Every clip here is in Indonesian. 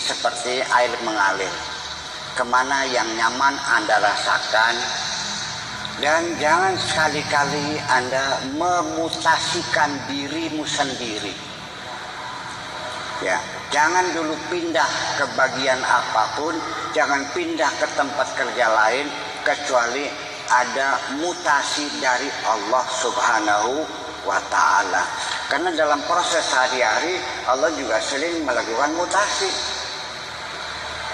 seperti air mengalir. Kemana yang nyaman Anda rasakan, dan jangan sekali-kali Anda memutasikan dirimu sendiri. Ya, jangan dulu pindah ke bagian apapun, jangan pindah ke tempat kerja lain kecuali ada mutasi dari Allah Subhanahu wa ta'ala. Karena dalam proses sehari-hari Allah juga sering melakukan mutasi.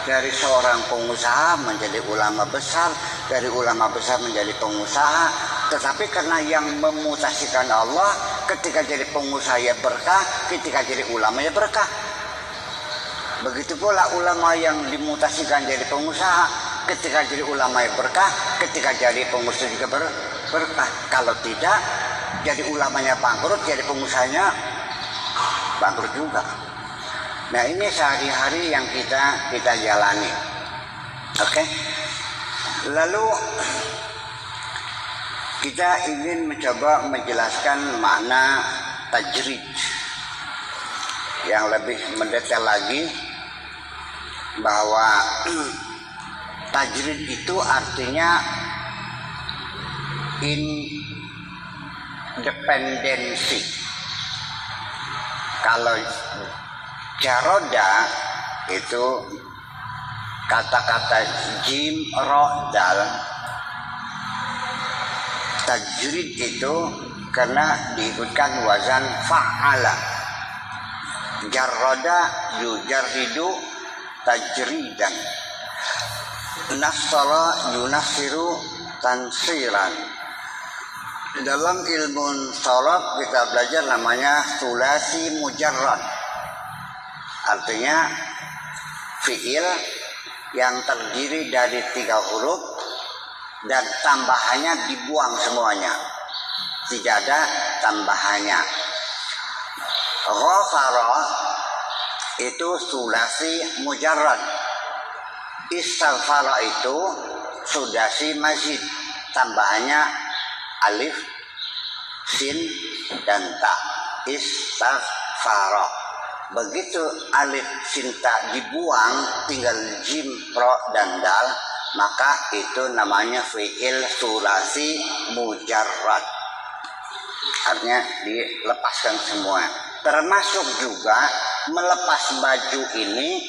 Dari seorang pengusaha menjadi ulama besar, dari ulama besar menjadi pengusaha. Tetapi karena yang memutasikan Allah, ketika jadi pengusaha ya berkah, ketika jadi ulama ya berkah. Begitu pula ulama yang dimutasikan jadi pengusaha, ketika jadi ulama ya berkah, ketika jadi pengusaha juga berkah. Kalau tidak, jadi ulamanya bangkrut, jadi pengusahanya bangkrut juga. Nah, ini sehari-hari yang kita jalani. Oke. Lalu kita ingin mencoba menjelaskan makna tajrid yang lebih mendetail lagi, bahwa tajrid itu artinya independensi. Kalau jaroda itu kata-kata jim ro dal, tajrid itu karena diikutkan wazan fa'ala. Jaroda yujarridu tajridan, nasara yunasiru tansiran. Dalam ilmu sholab kita belajar namanya sulasi mujarrad. Artinya fiil yang terdiri dari 3 huruf dan tambahannya dibuang semuanya, tidak ada tambahannya. Ghafara itu sulasi mujarrad. Istaghfara itu sulasi mazid, tambahannya alif, sin, dan ta. Istaghfara. Begitu alif sin ta dibuang, tinggal jim, ro, dan dal, maka itu namanya fi'il sulasi mujarrad. Artinya dilepaskan semua. Termasuk juga melepas baju ini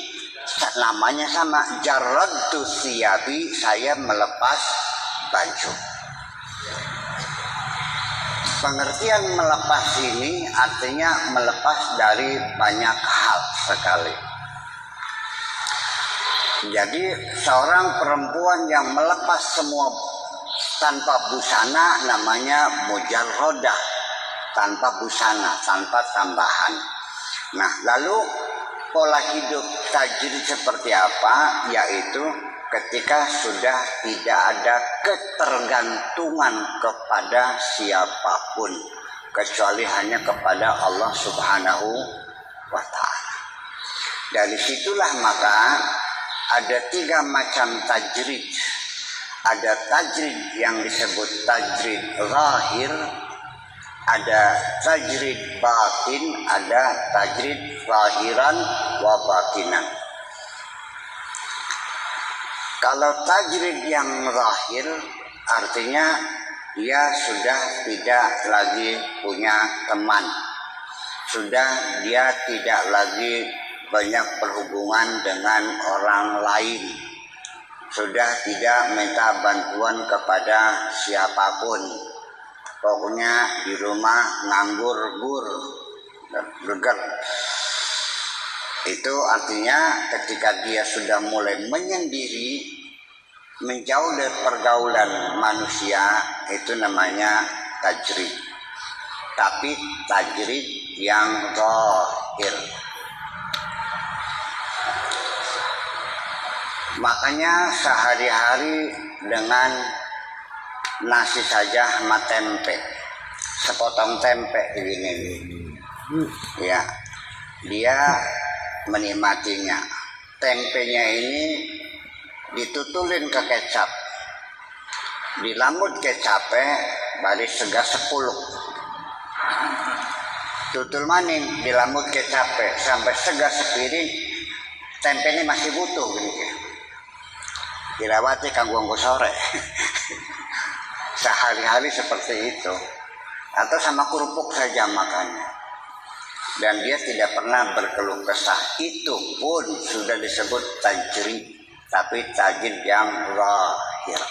namanya sama, jarradtu siyabi, saya melepas baju. Pengertian melepas ini artinya melepas dari banyak hal sekali. Jadi seorang perempuan yang melepas semua tanpa busana namanya mujarrodah, tanpa busana, tanpa tambahan. Nah, lalu pola hidup tajrid seperti apa? Yaitu ketika sudah tidak ada ketergantungan kepada siapapun kecuali hanya kepada Allah Subhanahu wa ta'ala. Dari situlah maka ada 3 macam tajrid. Ada tajrid yang disebut tajrid zahir, ada tajrid batin, ada tajrid zahiran wa batinan. Kalau tajrid yang zahir artinya dia sudah tidak lagi punya teman, sudah dia tidak lagi banyak berhubungan dengan orang lain, sudah tidak minta bantuan kepada siapapun. Pokoknya di rumah nganggur geger. Itu artinya ketika dia sudah mulai menyendiri, menjauh dari pergaulan manusia, itu namanya tajrid. Tapi tajrid yang zahir. Makanya sehari-hari dengan nasi saja sama tempe, sepotong tempe begini, ya, dia menikmatinya. Tempenya ini ditutulin ke kecap, dilamut kecapnya baris sega 10, tutul maning dilamut kecapnya sampai sega sepiring, tempe ini masih butuh gini ya. Dirawati kanggo sore. Sehari-hari seperti itu. Atau sama kerupuk saja makannya. Dan dia tidak pernah berkeluh kesah. Itu pun sudah disebut tajrid, tapi tajrid yang zahir.